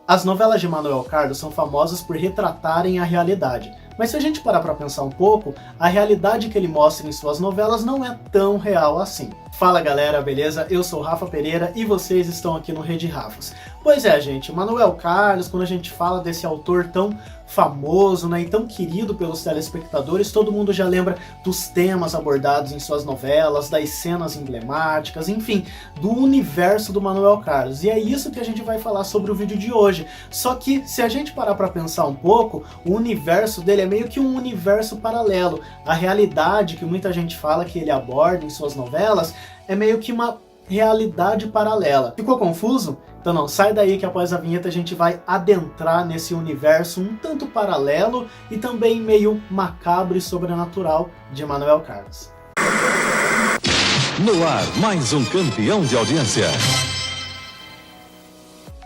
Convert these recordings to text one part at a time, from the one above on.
As novelas de Manuel Carlos são famosas por retratarem a realidade. Mas se a gente parar para pensar um pouco, a realidade que ele mostra em suas novelas não é tão real assim. Fala galera, beleza? Eu sou Rafa Pereira e vocês estão aqui no Rede Rafas. Pois é, gente, Manuel Carlos, quando a gente fala desse autor tão famoso, né, e tão querido pelos telespectadores, todo mundo já lembra dos temas abordados em suas novelas, das cenas emblemáticas, enfim, do universo do Manuel Carlos. E é isso que a gente vai falar sobre o vídeo de hoje. Só que, se a gente parar para pensar um pouco, o universo dele é meio que um universo paralelo. A realidade que muita gente fala que ele aborda em suas novelas é meio que uma realidade paralela. Ficou confuso? Então não, sai daí que após a vinheta a gente vai adentrar nesse universo um tanto paralelo e também meio macabro e sobrenatural de Manuel Carlos. No ar, mais um campeão de audiência.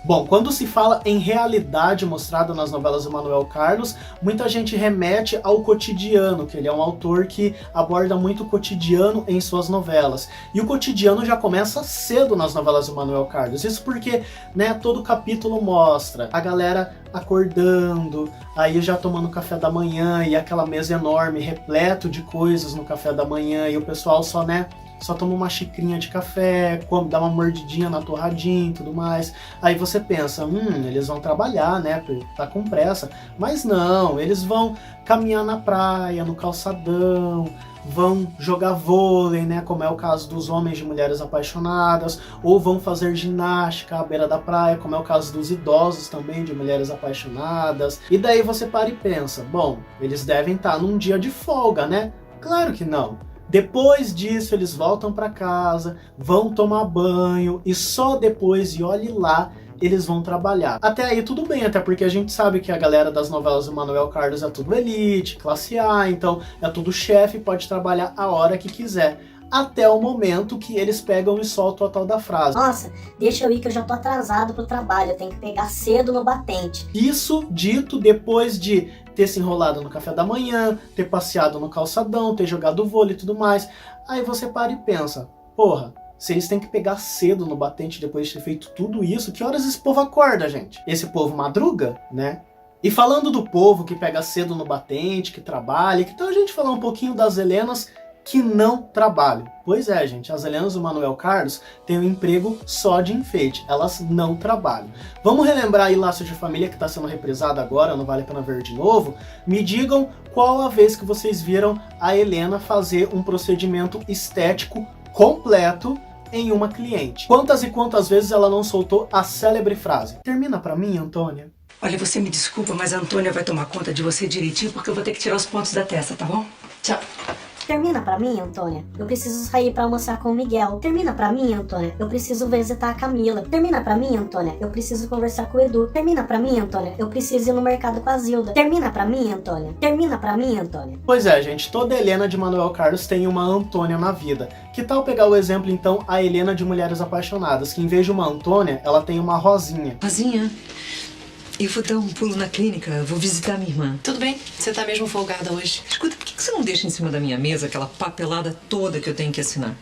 Bom, quando se fala em realidade mostrada nas novelas do Manuel Carlos, muita gente remete ao cotidiano, que ele é um autor que aborda muito o cotidiano em suas novelas. E o cotidiano já começa cedo nas novelas do Manuel Carlos. Isso porque, né, todo capítulo mostra a galera acordando, aí já tomando café da manhã e aquela mesa enorme, repleto de coisas no café da manhã e o pessoal só toma uma xicrinha de café, dá uma mordidinha na torradinha e tudo mais. Aí você pensa, eles vão trabalhar, né, tá com pressa. Mas não, eles vão caminhar na praia, no calçadão, vão jogar vôlei, né, como é o caso dos homens de mulheres apaixonadas, ou vão fazer ginástica à beira da praia, como é o caso dos idosos também, de mulheres apaixonadas. E daí você para e pensa, bom, eles devem estar num dia de folga, né? Claro que não. Depois disso eles voltam para casa, vão tomar banho e só depois, e olhe lá, eles vão trabalhar. Até aí tudo bem, até porque a gente sabe que a galera das novelas do Manuel Carlos é tudo elite, classe A, então é tudo chefe, pode trabalhar a hora que quiser. Até o momento que eles pegam e soltam a tal da frase. Nossa, deixa eu ir que eu já tô atrasado pro trabalho, eu tenho que pegar cedo no batente. Isso dito depois de ter se enrolado no café da manhã, ter passeado no calçadão, ter jogado vôlei e tudo mais. Aí você para e pensa, porra, se eles têm que pegar cedo no batente depois de ter feito tudo isso, que horas esse povo acorda, gente? Esse povo madruga, né? E falando do povo que pega cedo no batente, que trabalha, que tal a gente falar um pouquinho das Helenas que não trabalham? Pois é, gente, as Helenas do Manuel Carlos têm um emprego só de enfeite, elas não trabalham. Vamos relembrar aí Laços de Família, que está sendo reprisado agora, não vale a pena ver de novo? Me digam qual a vez que vocês viram a Helena fazer um procedimento estético completo em uma cliente. Quantas e quantas vezes ela não soltou a célebre frase: termina pra mim, Antônia? Olha, você me desculpa, mas a Antônia vai tomar conta de você direitinho porque eu vou ter que tirar os pontos da testa, tá bom? Tchau. Termina pra mim, Antônia. Eu preciso sair pra almoçar com o Miguel. Termina pra mim, Antônia. Eu preciso visitar a Camila. Termina pra mim, Antônia. Eu preciso conversar com o Edu. Termina pra mim, Antônia. Eu preciso ir no mercado com a Zilda. Termina pra mim, Antônia. Termina pra mim, Antônia. Pois é, gente, toda Helena de Manuel Carlos tem uma Antônia na vida. Que tal pegar o exemplo, então, a Helena de Mulheres Apaixonadas, que em vez de uma Antônia, ela tem uma Rosinha. Rosinha, eu vou dar um pulo na clínica, eu vou visitar minha irmã. Tudo bem, você tá mesmo folgada hoje. Escuta, por que você não deixa em cima da minha mesa aquela papelada toda que eu tenho que assinar?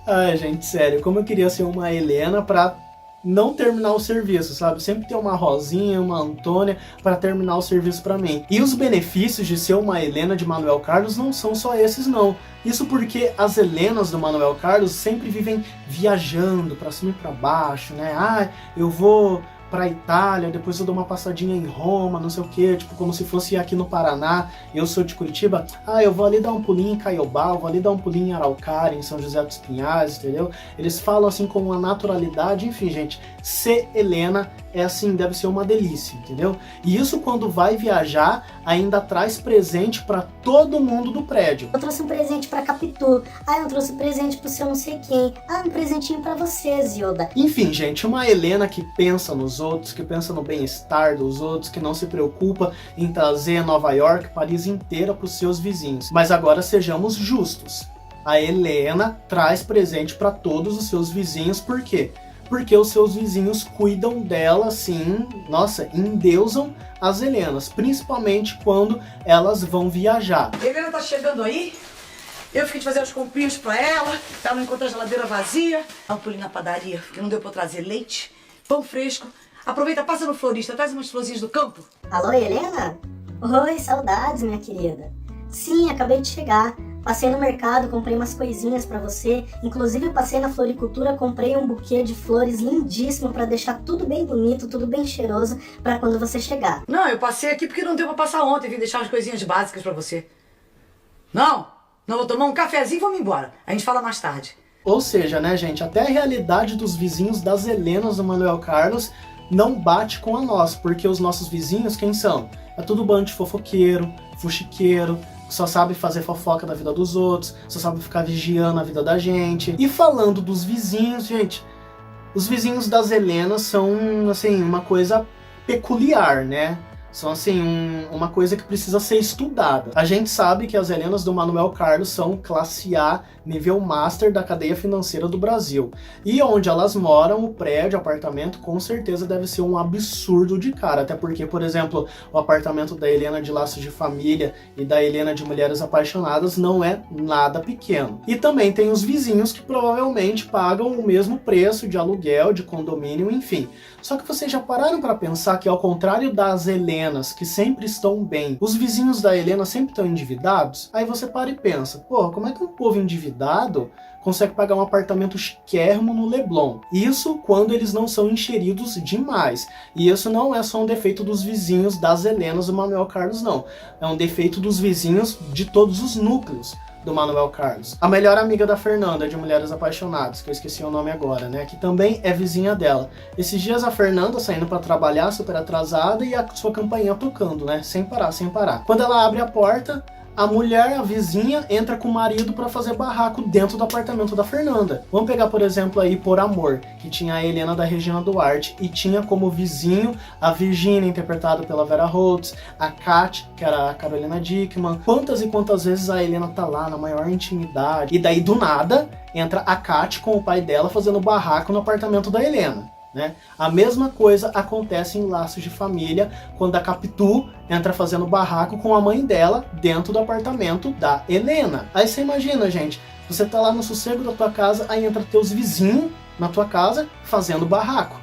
Ai, gente, sério, como eu queria ser uma Helena pra não terminar o serviço, sabe? Sempre ter uma Rosinha, uma Antônia pra terminar o serviço pra mim. E os benefícios de ser uma Helena de Manuel Carlos não são só esses, não. Isso porque as Helenas do Manuel Carlos sempre vivem viajando pra cima e pra baixo, né? Ah, eu vou pra Itália, depois eu dou uma passadinha em Roma, não sei o que, tipo, como se fosse aqui no Paraná, eu sou de Curitiba, eu vou ali dar um pulinho em Caiobá, eu vou ali dar um pulinho em Araucária, em São José dos Pinhais, entendeu? Eles falam assim com uma naturalidade, enfim, gente, ser Helena é assim, deve ser uma delícia, entendeu? E isso quando vai viajar, ainda traz presente pra todo mundo do prédio. Eu trouxe um presente pra Capitu. Eu trouxe um presente pro seu não sei quem. Um presentinho pra você, Zilda. Enfim, gente, uma Helena que pensa nos outros, que pensa no bem-estar dos outros, que não se preocupa em trazer Nova York, Paris inteira pros seus vizinhos. Mas agora sejamos justos. A Helena traz presente pra todos os seus vizinhos, por quê? Porque os seus vizinhos cuidam dela, assim, nossa, endeusam as Helenas, principalmente quando elas vão viajar. A Helena tá chegando aí, eu fiquei de fazer os comprinhos pra ela não encontrou a geladeira vazia. Dá um pulinho na padaria, porque não deu pra eu trazer leite, pão fresco. Aproveita, passa no florista, traz umas florzinhas do campo. Alô, Helena? Oi, saudades, minha querida. Sim, acabei de chegar. Passei no mercado, comprei umas coisinhas pra você. Inclusive, passei na floricultura, comprei um buquê de flores lindíssimo pra deixar tudo bem bonito, tudo bem cheiroso pra quando você chegar. Não, eu passei aqui porque não deu pra passar ontem, vim deixar umas coisinhas básicas pra você. Não, vou tomar um cafezinho e vamos embora. A gente fala mais tarde. Ou seja, né, gente, até a realidade dos vizinhos das Helenas do Manuel Carlos não bate com a nossa, porque os nossos vizinhos, quem são? É tudo bando de fofoqueiro, fuxiqueiro, só sabe fazer fofoca da vida dos outros, só sabe ficar vigiando a vida da gente. E falando dos vizinhos, gente, os vizinhos das Helenas são, assim, uma coisa peculiar, né? São, assim, uma coisa que precisa ser estudada. A gente sabe que as Helenas do Manuel Carlos são classe A, nível master da cadeia financeira do Brasil. E onde elas moram, o prédio, o apartamento, com certeza deve ser um absurdo de cara. Até porque, por exemplo, o apartamento da Helena de Laços de Família e da Helena de Mulheres Apaixonadas não é nada pequeno. E também tem os vizinhos que provavelmente pagam o mesmo preço de aluguel, de condomínio, enfim. Só que vocês já pararam para pensar que, ao contrário das Helenas, que sempre estão bem, os vizinhos da Helena sempre estão endividados? Aí você para e pensa, pô, como é que um povo endividado consegue pagar um apartamento chiquérrimo no Leblon? Isso quando eles não são encheridos demais. E isso não é só um defeito dos vizinhos das Helenas do Manuel Carlos, não. É um defeito dos vizinhos de todos os núcleos do Manuel Carlos. A melhor amiga da Fernanda, de Mulheres Apaixonadas, que eu esqueci o nome agora, né, que também é vizinha dela. Esses dias a Fernanda saindo pra trabalhar, super atrasada, e a sua campainha tocando, né, sem parar, sem parar. Quando ela abre a porta, a mulher, a vizinha, entra com o marido pra fazer barraco dentro do apartamento da Fernanda. Vamos pegar, por exemplo, aí Por Amor, que tinha a Helena da Regina Duarte e tinha como vizinho a Virginia, interpretada pela Vera Holtz, a Kat, que era a Carolina Dickman. Quantas e quantas vezes a Helena tá lá na maior intimidade e daí do nada entra a Kat com o pai dela fazendo barraco no apartamento da Helena. Né? A mesma coisa acontece em Laços de Família, quando a Capitu entra fazendo barraco com a mãe dela dentro do apartamento da Helena. Aí você imagina, gente, você tá lá no sossego da tua casa, aí entra teus vizinhos na tua casa fazendo barraco.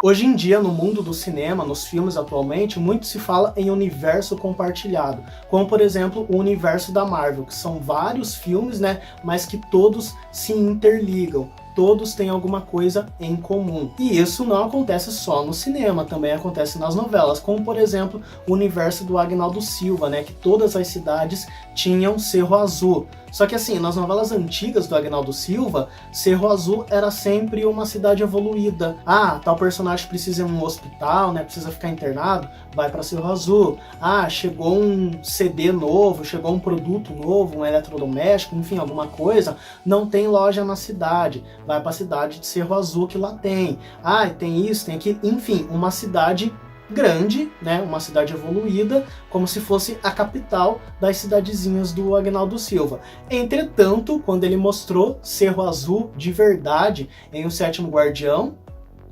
Hoje em dia, no mundo do cinema, nos filmes atualmente, muito se fala em universo compartilhado, como por exemplo o universo da Marvel, que são vários filmes, né, mas que todos se interligam. Todos têm alguma coisa em comum. E isso não acontece só no cinema, também acontece nas novelas, como por exemplo o universo do Agnaldo Silva, né, que todas as cidades tinham Cerro Azul. Só que assim, nas novelas antigas do Agnaldo Silva, Cerro Azul era sempre uma cidade evoluída. Ah, tal personagem precisa ir em um hospital, né, precisa ficar internado, vai para Cerro Azul. Ah, chegou um CD novo, chegou um produto novo, um eletrodoméstico, enfim, alguma coisa, não tem loja na cidade, vai para a cidade de Cerro Azul que lá tem. Ah, tem isso, tem aquilo, enfim, uma cidade grande, né, uma cidade evoluída, como se fosse a capital das cidadezinhas do Agnaldo Silva. Entretanto, quando ele mostrou Cerro Azul de verdade em O Sétimo Guardião,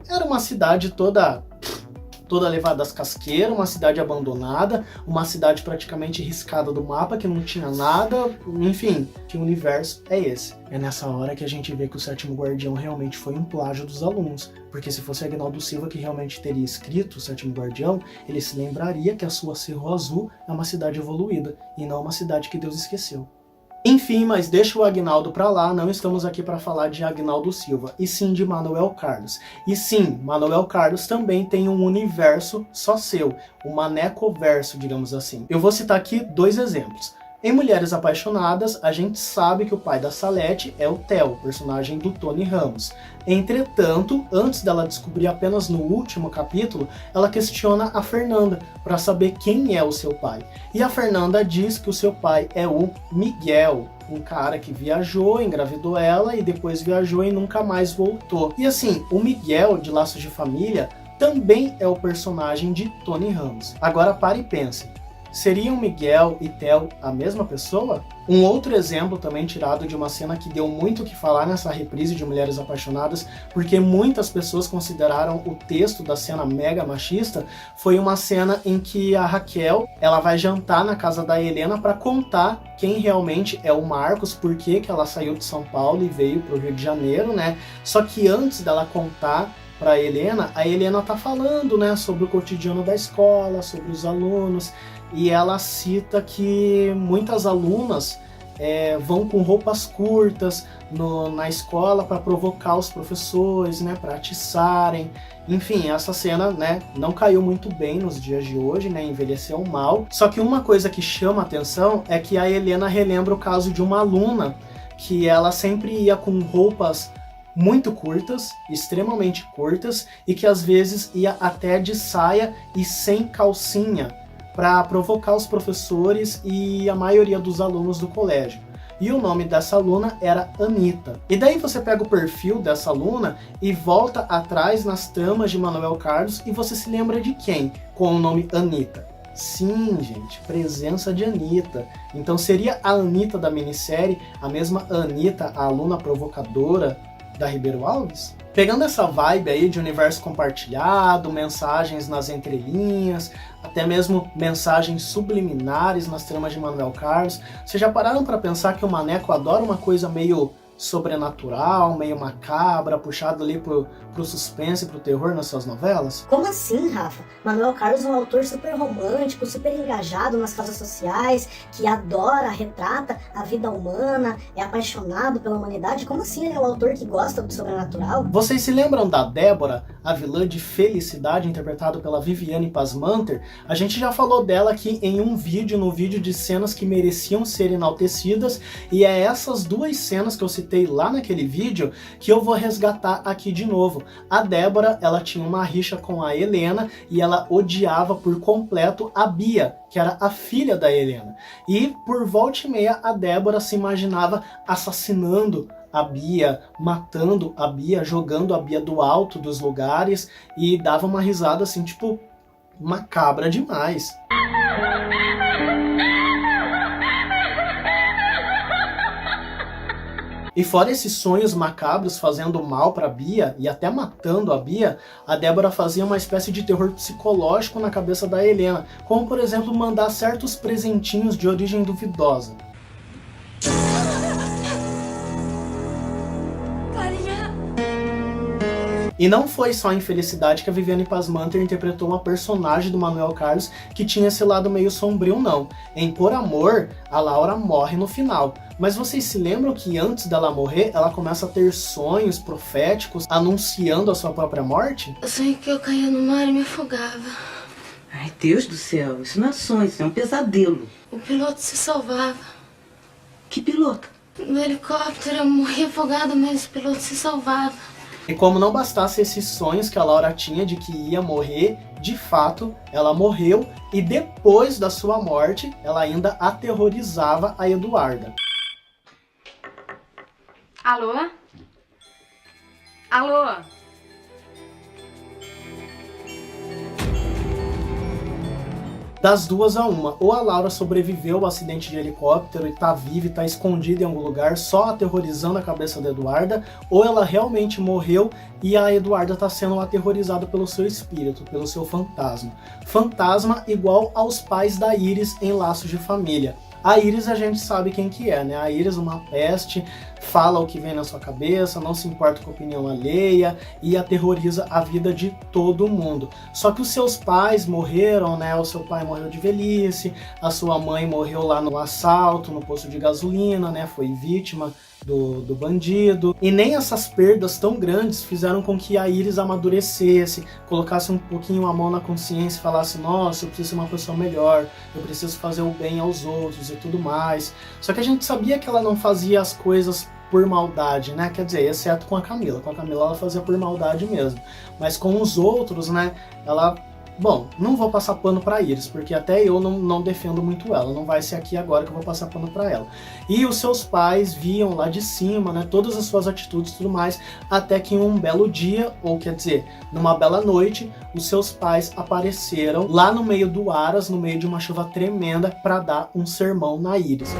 era uma cidade toda levada às casqueiras, uma cidade abandonada, uma cidade praticamente riscada do mapa, que não tinha nada, enfim, que universo é esse? É nessa hora que a gente vê que O Sétimo Guardião realmente foi um plágio dos alunos, porque se fosse Agnaldo Silva que realmente teria escrito O Sétimo Guardião, ele se lembraria que a sua Cerro Azul é uma cidade evoluída, e não uma cidade que Deus esqueceu. Enfim, mas deixa o Agnaldo pra lá, não estamos aqui para falar de Agnaldo Silva, e sim de Manuel Carlos. E sim, Manuel Carlos também tem um universo só seu, um manecoverso, digamos assim. Eu vou citar aqui 2 exemplos. Em Mulheres Apaixonadas, a gente sabe que o pai da Salete é o Theo, personagem do Tony Ramos. Entretanto, antes dela descobrir apenas no último capítulo, ela questiona a Fernanda para saber quem é o seu pai. E a Fernanda diz que o seu pai é o Miguel, um cara que viajou, engravidou ela e depois viajou e nunca mais voltou. E assim, o Miguel de Laços de Família também é o personagem de Tony Ramos. Agora pare e pense. Seriam Miguel e Theo a mesma pessoa? Um outro exemplo também tirado de uma cena que deu muito o que falar nessa reprise de Mulheres Apaixonadas, porque muitas pessoas consideraram o texto da cena mega machista, foi uma cena em que a Raquel, ela vai jantar na casa da Helena para contar quem realmente é o Marcos, por que ela saiu de São Paulo e veio para o Rio de Janeiro, né? Só que antes dela contar para a Helena tá falando, né, sobre o cotidiano da escola, sobre os alunos, e ela cita que muitas alunas vão com roupas curtas na escola para provocar os professores, né, para atiçarem. Enfim, essa cena, né, não caiu muito bem nos dias de hoje, né, envelheceu mal. Só que uma coisa que chama a atenção é que a Helena relembra o caso de uma aluna que ela sempre ia com roupas muito curtas, extremamente curtas, e que às vezes ia até de saia e sem calcinha, para provocar os professores e a maioria dos alunos do colégio. E o nome dessa aluna era Anitta. E daí você pega o perfil dessa aluna e volta atrás nas tramas de Manuel Carlos e você se lembra de quem com o nome Anitta? Sim, gente, presença de Anitta. Então seria a Anitta da minissérie a mesma Anitta, a aluna provocadora da Ribeiro Alves? Pegando essa vibe aí de universo compartilhado, mensagens nas entrelinhas, até mesmo mensagens subliminares nas tramas de Manuel Carlos, vocês já pararam para pensar que o Maneco adora uma coisa meio sobrenatural, meio macabra, puxado ali pro suspense, pro terror nas suas novelas? Como assim, Rafa? Manuel Carlos é um autor super romântico, super engajado nas causas sociais, que adora, retrata a vida humana, é apaixonado pela humanidade. Como assim ele é um autor que gosta do sobrenatural? Vocês se lembram da Débora, a vilã de Felicidade, interpretada pela Viviane Pasmanter? A gente já falou dela aqui em um vídeo, no vídeo de cenas que mereciam ser enaltecidas, e é essas duas cenas que eu citei lá naquele vídeo que eu vou resgatar aqui de novo. A Débora, ela tinha uma rixa com a Helena e ela odiava por completo a Bia, que era a filha da Helena. E por volta e meia a Débora se imaginava assassinando a Bia, matando a Bia, jogando a Bia do alto dos lugares, e dava uma risada assim, tipo, macabra demais. E fora esses sonhos macabros fazendo mal para Bia e até matando a Bia, a Débora fazia uma espécie de terror psicológico na cabeça da Helena, como por exemplo mandar certos presentinhos de origem duvidosa. E não foi só em Felicidade que a Viviane Pasmanter interpretou uma personagem do Manuel Carlos que tinha esse lado meio sombrio, não. Em Por Amor, a Laura morre no final. Mas vocês se lembram que antes dela morrer, ela começa a ter sonhos proféticos anunciando a sua própria morte? Eu sonhei que eu caía no mar e me afogava. Ai, Deus do céu, isso não é sonho, isso é um pesadelo. O piloto se salvava. Que piloto? No helicóptero eu morri afogada, mas o piloto se salvava. E como não bastasse esses sonhos que a Laura tinha de que ia morrer, de fato, ela morreu, e depois da sua morte, ela ainda aterrorizava a Eduarda. Alô? Alô? Das duas a uma, ou a Laura sobreviveu ao acidente de helicóptero e tá viva e tá escondida em algum lugar só aterrorizando a cabeça da Eduarda, ou ela realmente morreu e a Eduarda tá sendo aterrorizada pelo seu espírito, pelo seu fantasma. Fantasma igual aos pais da Iris em Laços de Família. A Iris a gente sabe quem que é, né? A Iris, uma peste, fala o que vem na sua cabeça, não se importa com a opinião alheia e aterroriza a vida de todo mundo. Só que os seus pais morreram, né? O seu pai morreu de velhice, a sua mãe morreu lá no assalto, no posto de gasolina, né? Foi vítima do bandido. E nem essas perdas tão grandes fizeram com que a Iris amadurecesse, colocasse um pouquinho a mão na consciência e falasse: nossa, eu preciso ser uma pessoa melhor, eu preciso fazer o bem aos outros e tudo mais. Só que a gente sabia que ela não fazia as coisas por maldade, né? Quer dizer, exceto com a Camila. Com a Camila ela fazia por maldade mesmo. Mas com os outros, né, ela... Bom, não vou passar pano pra Iris, porque até eu não defendo muito ela. Não vai ser aqui agora que eu vou passar pano pra ela. E os seus pais viam lá de cima, né, todas as suas atitudes e tudo mais, até que em um belo dia, ou quer dizer, numa bela noite, os seus pais apareceram lá no meio do Aras, no meio de uma chuva tremenda, pra dar um sermão na Iris.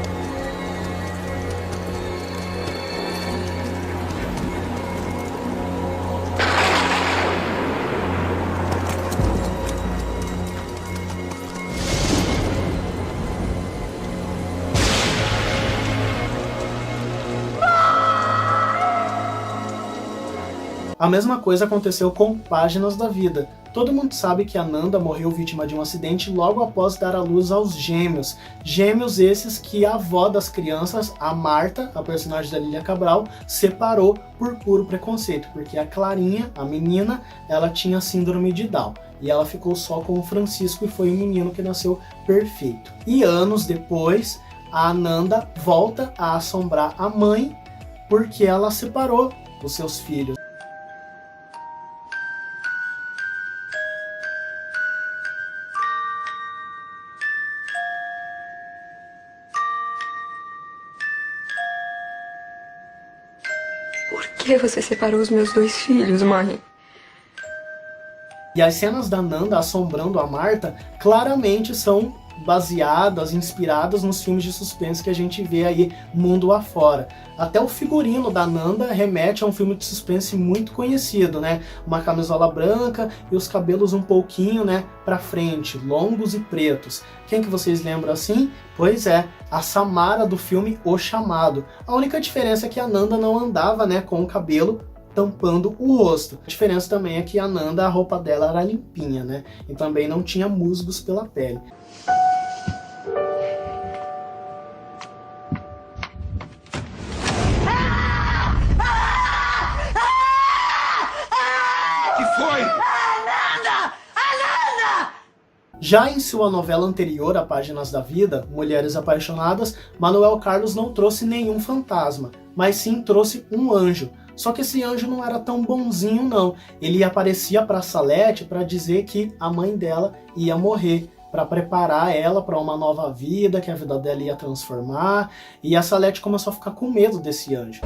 A mesma coisa aconteceu com Páginas da Vida. Todo mundo sabe que a Nanda morreu vítima de um acidente logo após dar à luz aos gêmeos. Gêmeos esses que a avó das crianças, a Marta, a personagem da Lília Cabral, separou por puro preconceito, porque a Clarinha, a menina, ela tinha síndrome de Down. E ela ficou só com o Francisco e foi um menino que nasceu perfeito. E anos depois, a Nanda volta a assombrar a mãe porque ela separou os seus filhos. Por que você separou os meus 2 filhos, mãe? E as cenas da Nanda assombrando a Marta claramente são baseadas, inspiradas nos filmes de suspense que a gente vê aí mundo afora. Até o figurino da Nanda remete a um filme de suspense muito conhecido, né? Uma camisola branca e os cabelos um pouquinho, né, pra frente, longos e pretos. Quem que vocês lembram assim? Pois é, a Samara do filme O Chamado. A única diferença é que a Nanda não andava, né, com o cabelo tampando o rosto. A diferença também é que a Nanda, a roupa dela era limpinha, né? E também não tinha musgos pela pele. Já em sua novela anterior a Páginas da Vida, Mulheres Apaixonadas, Manuel Carlos não trouxe nenhum fantasma, mas sim trouxe um anjo. Só que esse anjo não era tão bonzinho não. Ele aparecia para Salete para dizer que a mãe dela ia morrer, para preparar ela para uma nova vida, que a vida dela ia transformar. E a Salete começou a ficar com medo desse anjo.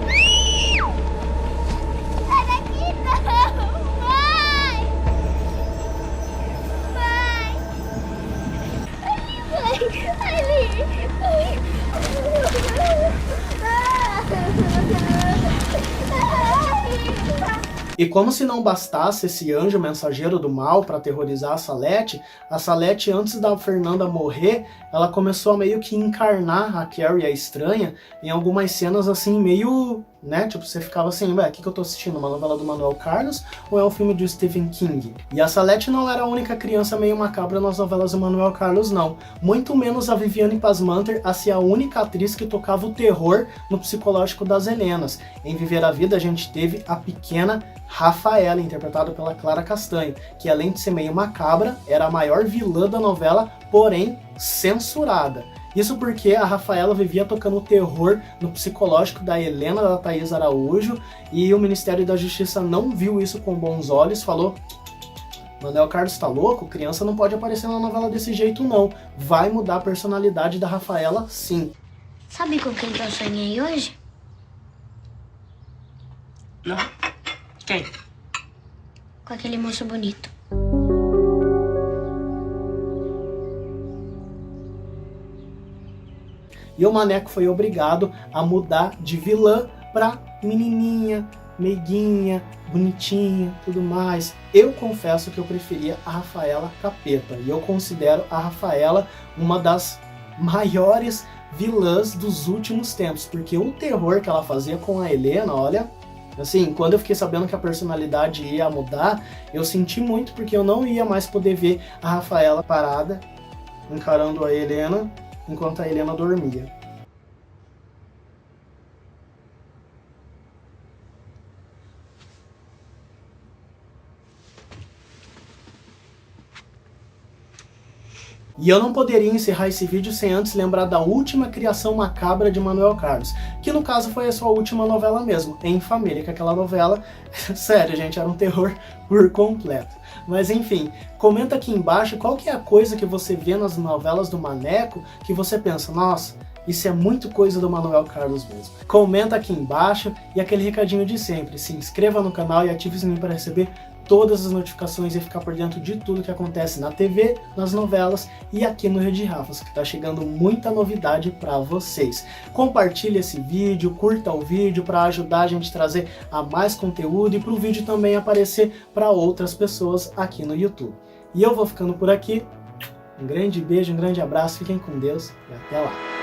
E como se não bastasse esse anjo mensageiro do mal para aterrorizar a Salete, antes da Fernanda morrer, ela começou a meio que encarnar a Carrie, a estranha, em algumas cenas assim meio, né, tipo, você ficava assim, ué, o que eu tô assistindo? Uma novela do Manuel Carlos ou é um filme do Stephen King? E a Salete não era a única criança meio macabra nas novelas do Manuel Carlos, não. Muito menos a Viviane Pasmanter a ser a única atriz que tocava o terror no psicológico das Helenas. Em Viver a Vida a gente teve a pequena Rafaela, interpretada pela Clara Castanho, que além de ser meio macabra, era a maior vilã da novela, porém censurada. Isso porque a Rafaela vivia tocando o terror no psicológico da Helena, da Thaís Araújo, e o Ministério da Justiça não viu isso com bons olhos, falou: Manuel Carlos tá louco? Criança não pode aparecer na novela desse jeito não. Vai mudar a personalidade da Rafaela, sim. Sabe com quem que eu sonhei hoje? Não. Quem? Com aquele moço bonito. E o Maneco foi obrigado a mudar de vilã pra menininha, meiguinha, bonitinha, tudo mais. Eu confesso que eu preferia a Rafaela Capeta. E eu considero a Rafaela uma das maiores vilãs dos últimos tempos. Porque o terror que ela fazia com a Helena, olha... Assim, quando eu fiquei sabendo que a personalidade ia mudar, eu senti muito, porque eu não ia mais poder ver a Rafaela parada, encarando a Helena, enquanto a Helena dormia. E eu não poderia encerrar esse vídeo sem antes lembrar da última criação macabra de Manuel Carlos, que no caso foi a sua última novela mesmo, Em Família, que aquela novela, sério gente, era um terror por completo. Mas enfim, comenta aqui embaixo qual que é a coisa que você vê nas novelas do Maneco que você pensa, nossa, isso é muito coisa do Manuel Carlos mesmo. Comenta aqui embaixo e aquele recadinho de sempre, se inscreva no canal e ative o sininho para receber todas as notificações e ficar por dentro de tudo que acontece na TV, nas novelas e aqui no Rede Rafas, que tá chegando muita novidade para vocês. Compartilhe esse vídeo, curta o vídeo para ajudar a gente a trazer a mais conteúdo e para o vídeo também aparecer para outras pessoas aqui no YouTube. E eu vou ficando por aqui. Um grande beijo, um grande abraço, fiquem com Deus e até lá.